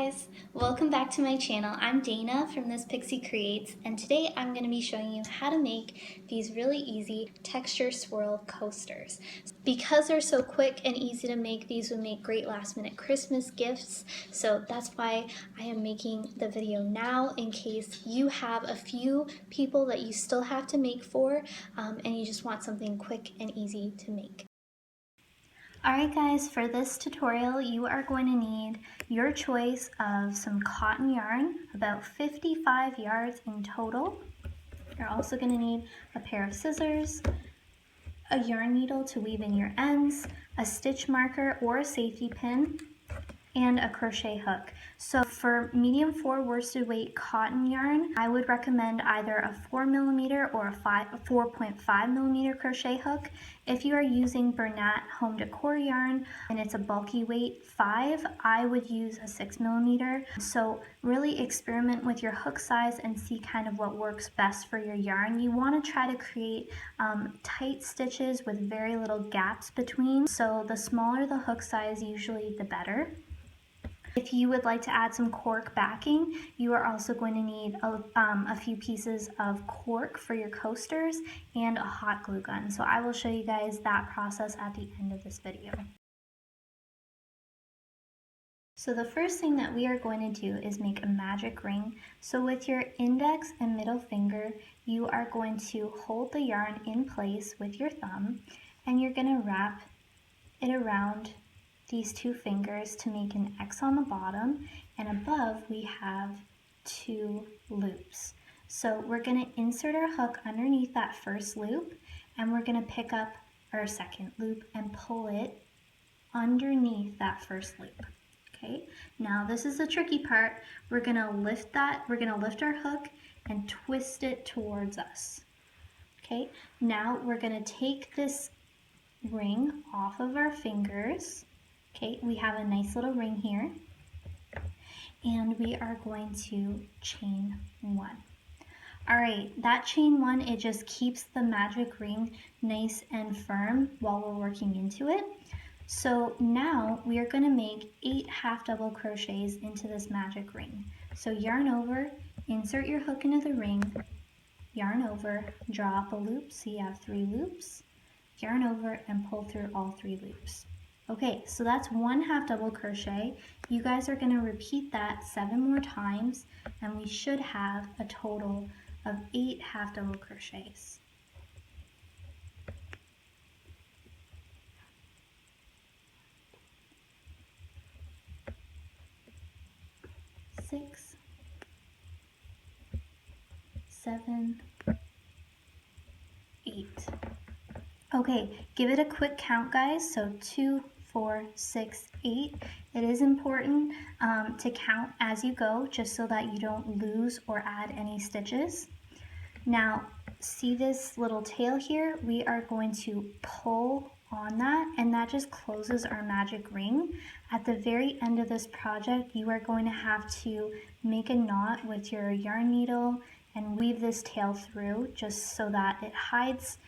guys, welcome back to my channel. I'm Dana from This Pixie Creates, and today I'm going to be showing you how to make these really easy texture swirl coasters. Because they're so quick and easy to make, these would make great last minute Christmas gifts, so that's why I am making the video now, in case you have a few people that you still have to make for, and you just want something quick and easy to make. Alright guys, for this tutorial you are going to need your choice of some cotton yarn, about 55 yards in total. You're also going to need a pair of scissors, a yarn needle to weave in your ends, a stitch marker or a safety pin, and a crochet hook. So for medium 4 worsted weight cotton yarn, I would recommend either a 4mm or a 4.5mm crochet hook. If you are using Bernat home decor yarn and it's a bulky weight 5, I would use a 6mm. So really experiment with your hook size and see kind of what works best for your yarn. You want to try to create tight stitches with very little gaps between, so the smaller the hook size usually the better. If you would like to add some cork backing, you are also going to need a few pieces of cork for your coasters and a hot glue gun. So I will show you guys that process at the end of this video. So the first thing that we are going to do is make a magic ring. So with your index and middle finger, you are going to hold the yarn in place with your thumb, and you're going to wrap it around these 2 fingers to make an X on the bottom, and above we have 2 loops. So we're going to insert our hook underneath that first loop, and we're going to pick up our second loop and pull it underneath that first loop. Okay, now this is the tricky part. We're going to lift our hook and twist it towards us. Okay, now we're going to take this ring off of our fingers. Okay, we have a nice little ring here, and we are going to chain 1. Alright, that chain 1, it just keeps the magic ring nice and firm while we're working into it. So now we are going to make 8 half double crochets into this magic ring. So yarn over, insert your hook into the ring, yarn over, draw up a loop so you have 3 loops, yarn over and pull through all 3 loops. Okay, so that's 1 half double crochet. You guys are going to repeat that 7 more times, and we should have a total of 8 half double crochets. Six, 7, 8. Okay, give it a quick count, guys. So 2, 4, 6, 8. It is important to count as you go, just so that you don't lose or add any stitches. Now, see this little tail here? We are going to pull on that, and that just closes our magic ring. At the very end of this project, you are going to have to make a knot with your yarn needle and weave this tail through, just so that it hides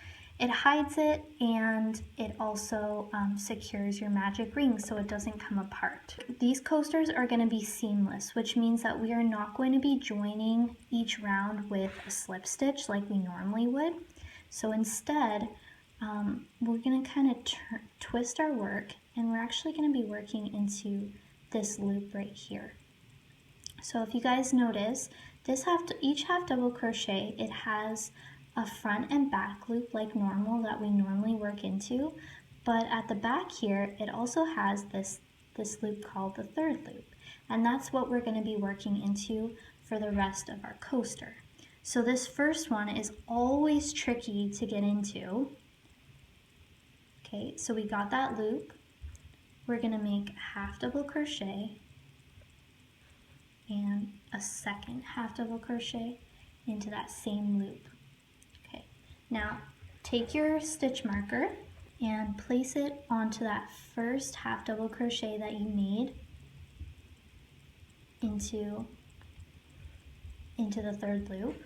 it, and it also secures your magic ring so it doesn't come apart. These coasters are going to be seamless, which means that we are not going to be joining each round with a slip stitch like we normally would. So instead, we're going to kind of twist our work, and we're actually going to be working into this loop right here. So if you guys notice, each half double crochet, it has a front and back loop like normal that we normally work into, but at the back here it also has this loop called the third loop, and that's what we're going to be working into for the rest of our coaster. So this first one is always tricky to get into. Okay, so we got that loop. We're going to make a half double crochet and a second half double crochet into that same loop. Now, take your stitch marker and place it onto that first half double crochet that you made into the third loop,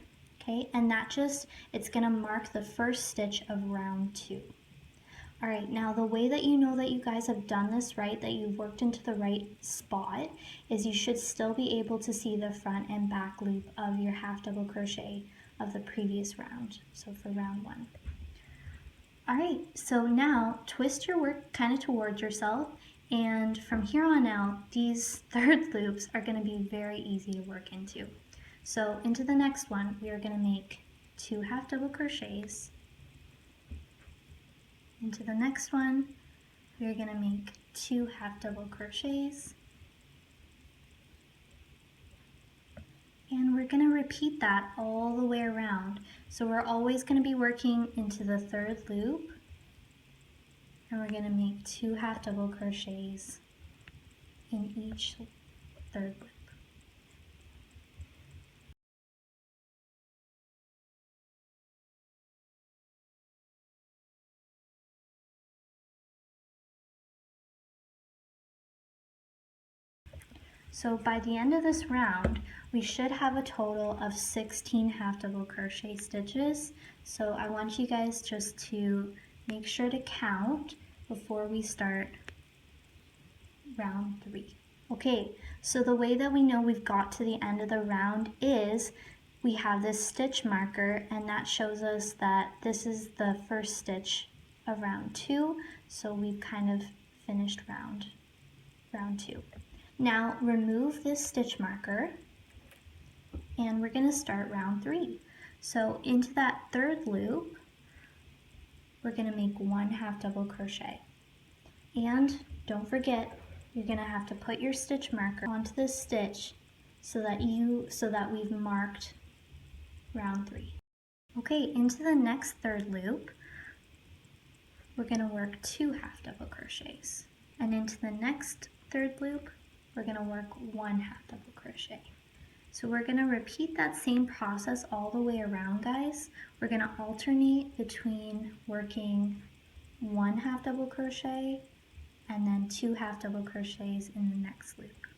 okay? And that it's gonna mark the first stitch of round 2. All right, now the way that you know that you guys have done this right, that you've worked into the right spot, is you should still be able to see the front and back loop of your half double crochet of the previous round, so for round 1. All right, so now twist your work kind of towards yourself, and from here on out, these third loops are going to be very easy to work into. So into the next one, we are going to make 2 half double crochets. Into the next one, we are going to make 2 half double crochets. And we're going to repeat that all the way around. So we're always going to be working into the third loop. And we're going to make 2 half double crochets in each third loop. So by the end of this round, we should have a total of 16 half double crochet stitches. So I want you guys just to make sure to count before we start round 3. Okay, so the way that we know we've got to the end of the round is we have this stitch marker, and that shows us that this is the first stitch of round 2. So we've kind of finished round 2. Now remove this stitch marker and we're going to start round 3. So into that third loop, we're going to make 1 half double crochet. And don't forget, you're going to have to put your stitch marker onto this stitch so that we've marked round 3. Okay, into the next third loop, we're going to work 2 half double crochets. And into the next third loop, we're going to work 1 half double crochet. So we're going to repeat that same process all the way around, guys. We're going to alternate between working 1 half double crochet and then 2 half double crochets in the next loop.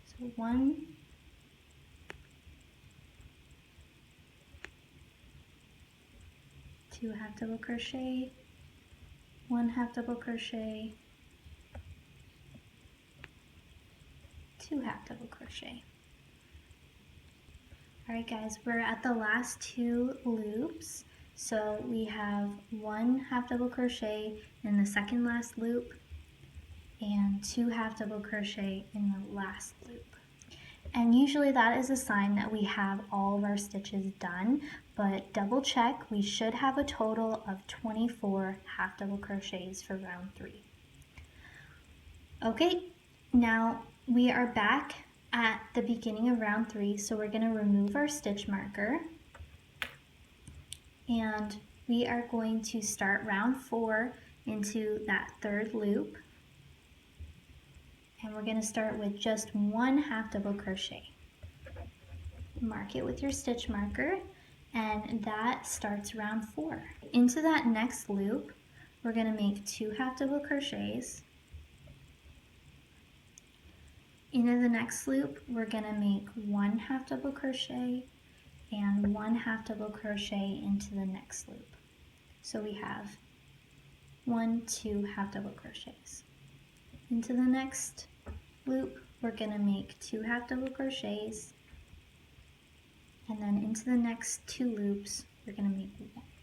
So 1, 2 half double crochet, 1 half double crochet, 2 half double crochet. Alright guys, we're at the last 2 loops. So we have 1 half double crochet in the second last loop and 2 half double crochet in the last loop. And usually that is a sign that we have all of our stitches done, but double check, we should have a total of 24 half double crochets for round 3. Okay, now we are back at the beginning of round 3, so we're going to remove our stitch marker and we are going to start round 4 into that third loop, and we're going to start with just 1 half double crochet. Mark it with your stitch marker, and that starts round 4. Into that next loop, we're going to make 2 half double crochets. Into the next loop, we're going to make 1 half double crochet and 1 half double crochet into the next loop. So we have 1, 2 half double crochets. Into the next loop, we're going to make 2 half double crochets, and then into the next 2 loops, we're going to make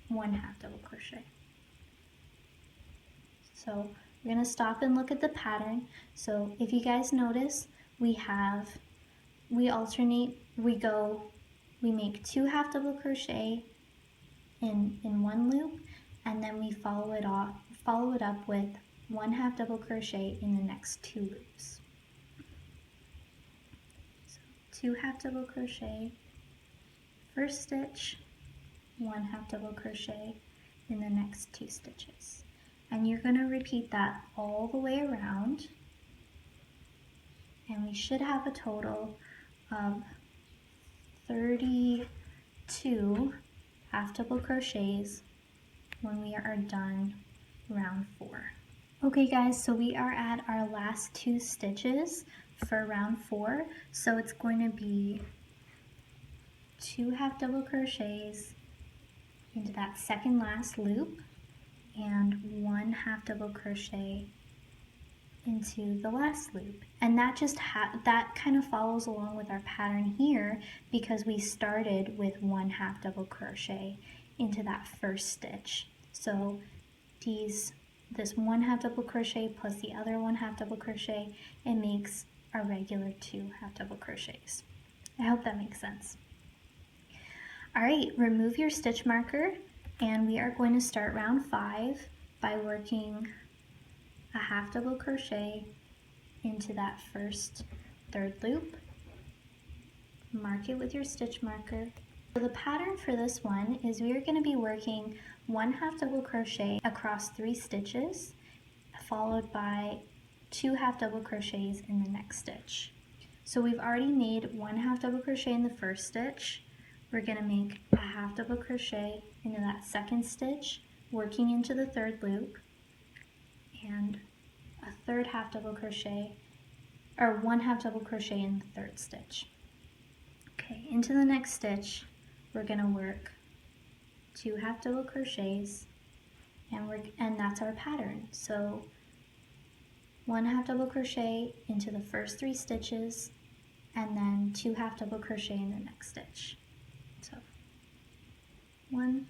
1 half double crochet. So we're going to stop and look at the pattern. So if you guys notice, we alternate, we make 2 half double crochet in one loop, and then we follow it up with 1 half double crochet in the next 2 loops. So 2 half double crochet, first stitch, 1 half double crochet in the next 2 stitches. And you're going to repeat that all the way around, and we should have a total of 32 half double crochets when we are done round 4. Okay guys, so we are at our last 2 stitches for round 4. So it's going to be 2 half double crochets into that second last loop and 1 half double crochet into the last loop. And that just that kind of follows along with our pattern here because we started with 1 half double crochet into that first stitch. So this 1 half double crochet plus the other 1 half double crochet, it makes our regular 2 half double crochets. I hope that makes sense. All right, remove your stitch marker and we are going to start round 5 by working a half double crochet into that first third loop. Mark it with your stitch marker. So the pattern for this one is we are going to be working 1 half double crochet across 3 stitches, followed by 2 half double crochets in the next stitch. So we've already made 1 half double crochet in the first stitch. We're going to make a half double crochet into that second stitch, working into the third loop, and a third half double crochet, or 1 half double crochet in the third stitch. Okay, into the next stitch, we're going to work 2 half double crochets, and that's our pattern. So 1 half double crochet into the first 3 stitches, and then 2 half double crochet in the next stitch. So 1,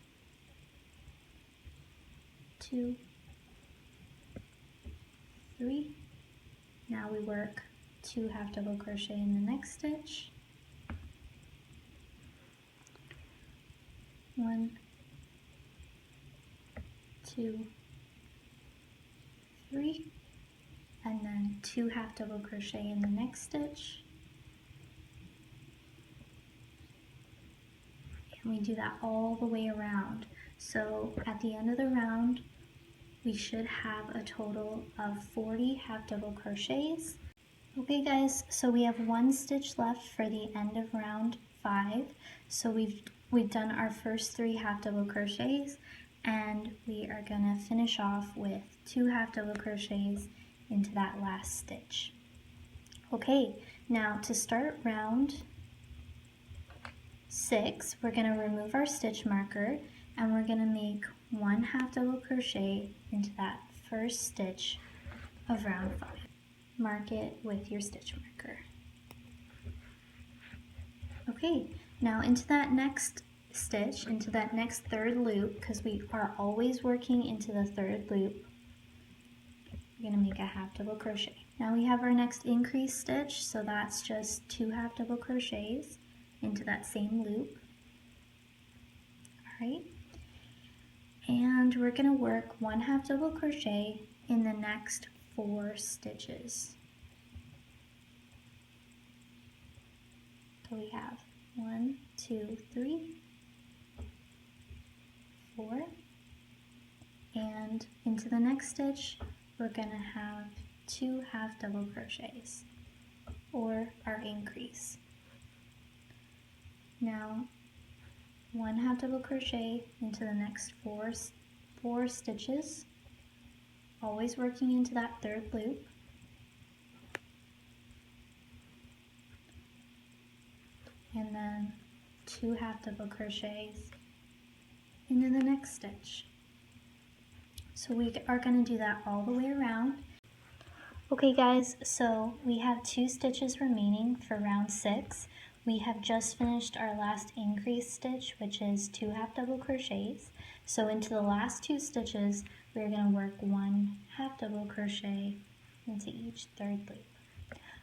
2, 3. Now we work 2 half double crochet in the next stitch. 1, 2, 3, and then 2 half double crochet in the next stitch. And we do that all the way around. So at the end of the round, we should have a total of 40 half double crochets. Okay guys, so we have 1 stitch left for the end of round 5. So we've done our first 3 half double crochets, and we are gonna finish off with 2 half double crochets into that last stitch. Okay, now to start round 6, we're gonna remove our stitch marker and we're gonna make 1 half double crochet into that first stitch of round 5. Mark it with your stitch marker. Okay, now into that next stitch, into that next third loop, because we are always working into the third loop, we're going to make a half double crochet. Now we have our next increase stitch, so that's just 2 half double crochets into that same loop. Alright, and we're going to work 1 half double crochet in the next 4 stitches. So we have 1, 2, 3, 4, and into the next stitch we're going to have 2 half double crochets, or our increase. Now 1 half double crochet into the next 4 stitches, always working into that third loop. And then 2 half double crochets into the next stitch. So we are going to do that all the way around. Okay guys, so we have 2 stitches remaining for round 6. We have just finished our last increase stitch, which is 2 half double crochets. So into the last 2 stitches, we're going to work 1 half double crochet into each third loop.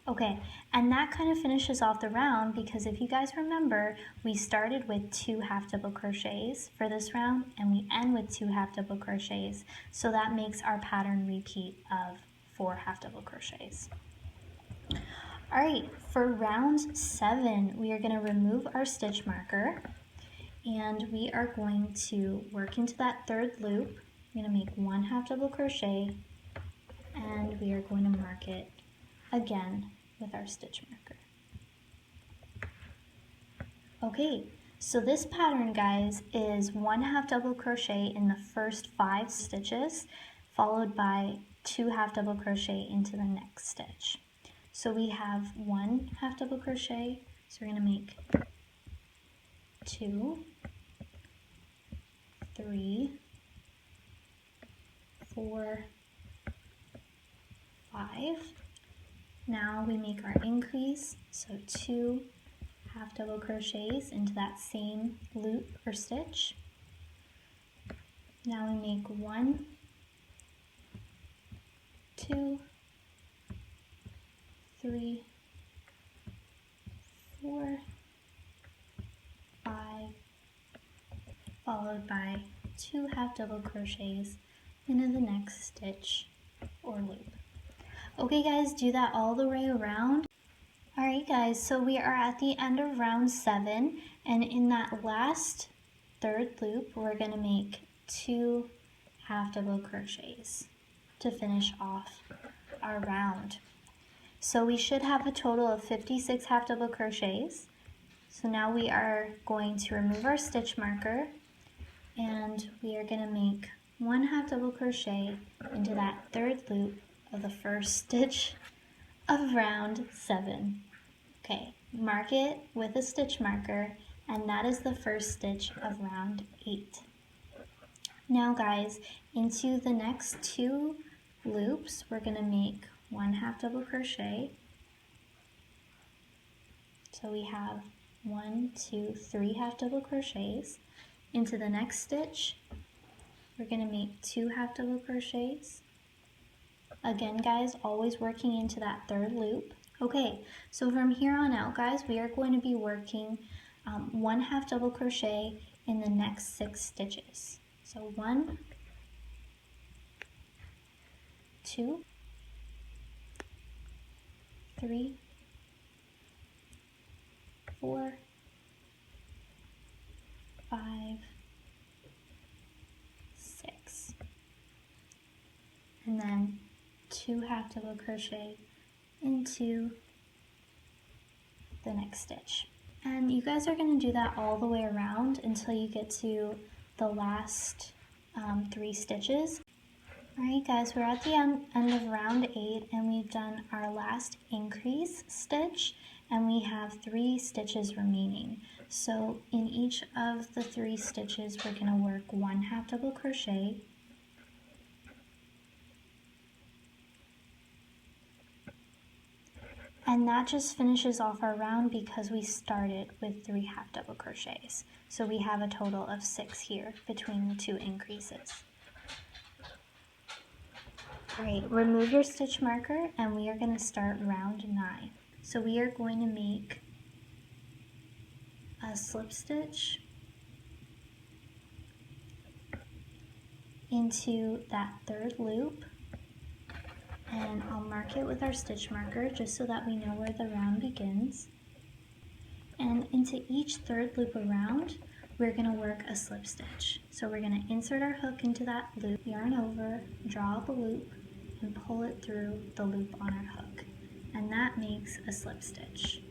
Okay, and that kind of finishes off the round, because if you guys remember, we started with 2 half double crochets for this round and we end with 2 half double crochets. So that makes our pattern repeat of 4 half double crochets. Alright, for round 7, we are going to remove our stitch marker and we are going to work into that third loop. We're going to make 1 half double crochet and we are going to mark it again with our stitch marker. Okay, so this pattern, guys, is 1 half double crochet in the first 5 stitches, followed by 2 half double crochet into the next stitch. So we have 1 half double crochet, so we're going to make 2, 3, 4, 5. Now we make our increase, so 2 half double crochets into that same loop or stitch. Now we make 1, 2, 3, 4, 5, followed by 2 half double crochets into the next stitch or loop. Okay guys, do that all the way around. Alright guys, so we are at the end of round 7, and in that last third loop we're going to make 2 half double crochets to finish off our round. So we should have a total of 56 half double crochets. So now we are going to remove our stitch marker, and we are going to make 1 half double crochet into that third loop of the first stitch of round 7. Okay, mark it with a stitch marker, and that is the first stitch of round 8. Now guys, into the next 2 loops, we're going to make 1 half double crochet. So we have 1, 2, 3 half double crochets. Into the next stitch, we're going to make 2 half double crochets. Again guys, always working into that third loop. Okay, so from here on out guys, we are going to be working 1 half double crochet in the next 6 stitches. So 1, 2, 3, 4, 5, 6, and then 2 half double crochet into the next stitch. And you guys are going to do that all the way around until you get to the last 3 stitches. Alright guys, we're at the end of round 8, and we've done our last increase stitch, and we have 3 stitches remaining. So in each of the 3 stitches we're going to work 1 half double crochet, and that just finishes off our round because we started with 3 half double crochets. So we have a total of 6 here between the 2 increases. Alright, remove your stitch marker, and we are going to start round 9. So we are going to make a slip stitch into that third loop, and I'll mark it with our stitch marker just so that we know where the round begins. And into each third loop around, we're going to work a slip stitch. So we're going to insert our hook into that loop, yarn over, draw up a loop, and pull it through the loop on our hook. And that makes a slip stitch.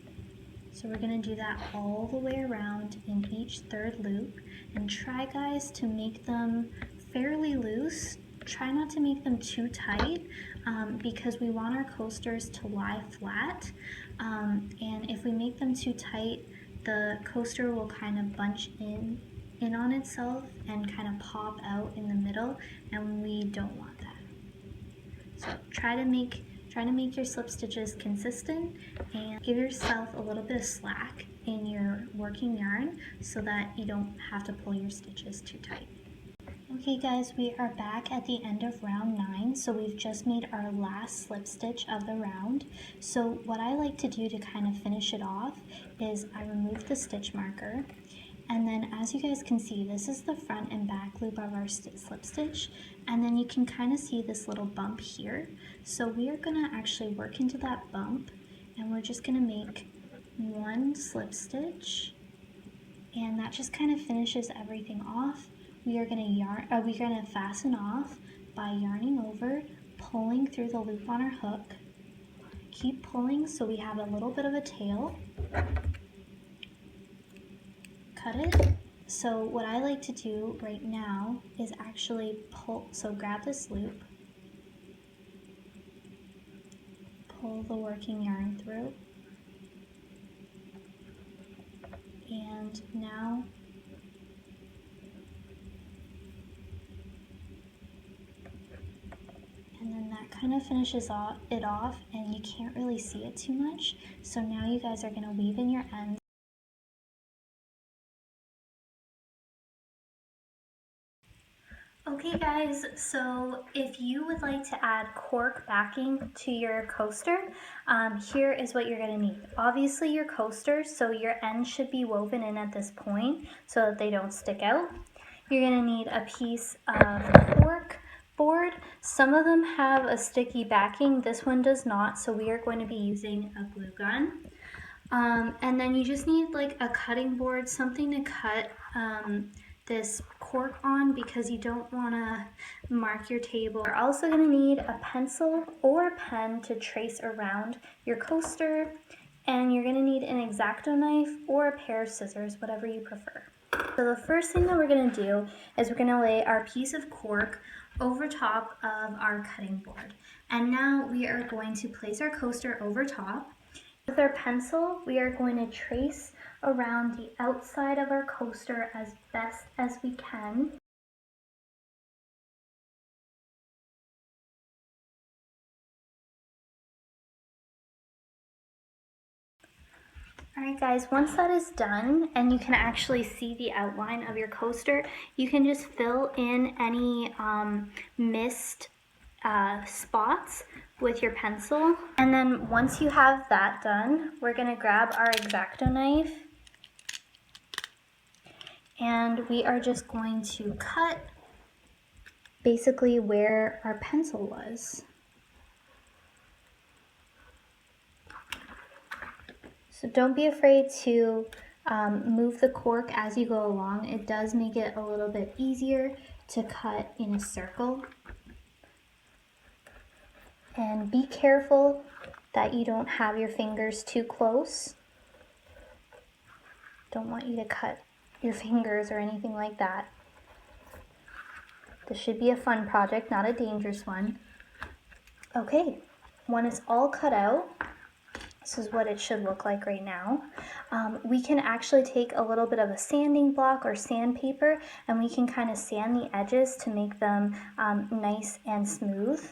So we're going to do that all the way around in each third loop, and try guys to make them fairly loose. Try not to make them too tight because we want our coasters to lie flat, and if we make them too tight, the coaster will kind of bunch in on itself and kind of pop out in the middle, and we don't want that. So try to make your slip stitches consistent, and give yourself a little bit of slack in your working yarn so that you don't have to pull your stitches too tight. Okay guys, we are back at the end of round 9, so we've just made our last slip stitch of the round. So what I like to do to kind of finish it off is I remove the stitch marker, and then as you guys can see, this is the front and back loop of our slip stitch, and then you can kind of see this little bump here. So we are going to actually work into that bump, and we're just going to make 1 slip stitch, and that just kind of finishes everything off. We are going to fasten off by yarning over, pulling through the loop on our hook. Keep pulling so we have a little bit of a tail. Cut it. So what I like to do right now is actually pull, so grab this loop, pull the working yarn through, and now kind of finishes it off, and you can't really see it too much. So now you guys are going to weave in your ends. Okay guys, so if you would like to add cork backing to your coaster, here is what you're going to need. Obviously your coaster, so your ends should be woven in at this point so that they don't stick out. You're going to need a piece of cork board. Some of them have a sticky backing, this one does not, so we are going to be using a glue gun. And then you just need like a cutting board, something to cut this cork on because you don't want to mark your table. You're also going to need a pencil or a pen to trace around your coaster, and you're going to need an X-Acto knife or a pair of scissors, whatever you prefer. So the first thing that we're going to do is we're going to lay our piece of cork over top of our cutting board. And now we are going to place our coaster over top. With our pencil, we are going to trace around the outside of our coaster as best as we can. Alright guys, once that is done and you can actually see the outline of your coaster, you can just fill in any missed spots with your pencil. And then once you have that done, we're going to grab our X-Acto knife and we are just going to cut basically where our pencil was. So don't be afraid to move the cork as you go along. It does make it a little bit easier to cut in a circle. And be careful that you don't have your fingers too close. Don't want you to cut your fingers or anything like that. This should be a fun project, not a dangerous one. Okay, when it's all cut out, this is what it should look like right now. We can actually take a little bit of a sanding block or sandpaper and we can kind of sand the edges to make them nice and smooth.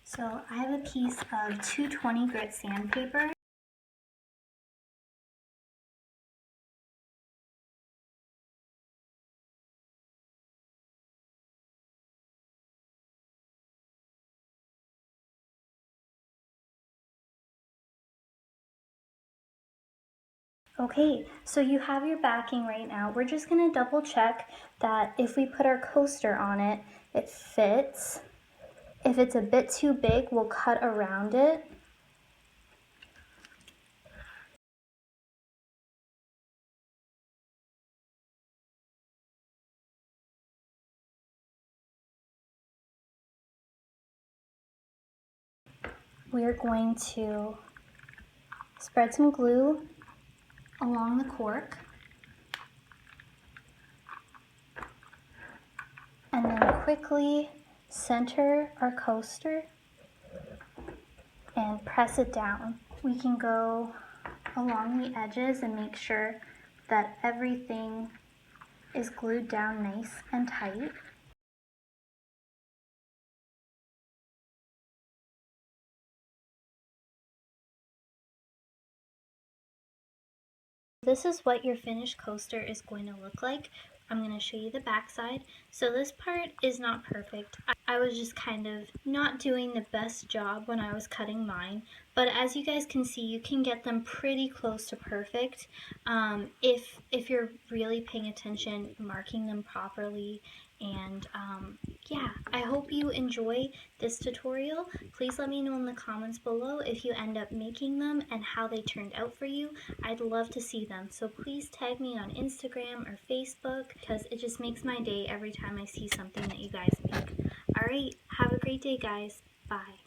So I have a piece of 220 grit sandpaper. Okay, so you have your backing right now. We're just going to double check that if we put our coaster on it, it fits. If it's a bit too big, we'll cut around it. We're going to spread some glue along the cork and then quickly center our coaster and press it down. We can go along the edges and make sure that everything is glued down nice and tight. This is what your finished coaster is going to look like. I'm going to show you the back side. So this part is not perfect. I was just kind of not doing the best job when I was cutting mine. But as you guys can see, you can get them pretty close to perfect if you're really paying attention, marking them properly. And yeah, I hope you enjoy this tutorial. Please let me know in the comments below if you end up making them and how they turned out for you. I'd love to see them. So please tag me on Instagram or Facebook because it just makes my day every time I see something that you guys make. Alright, have a great day guys. Bye.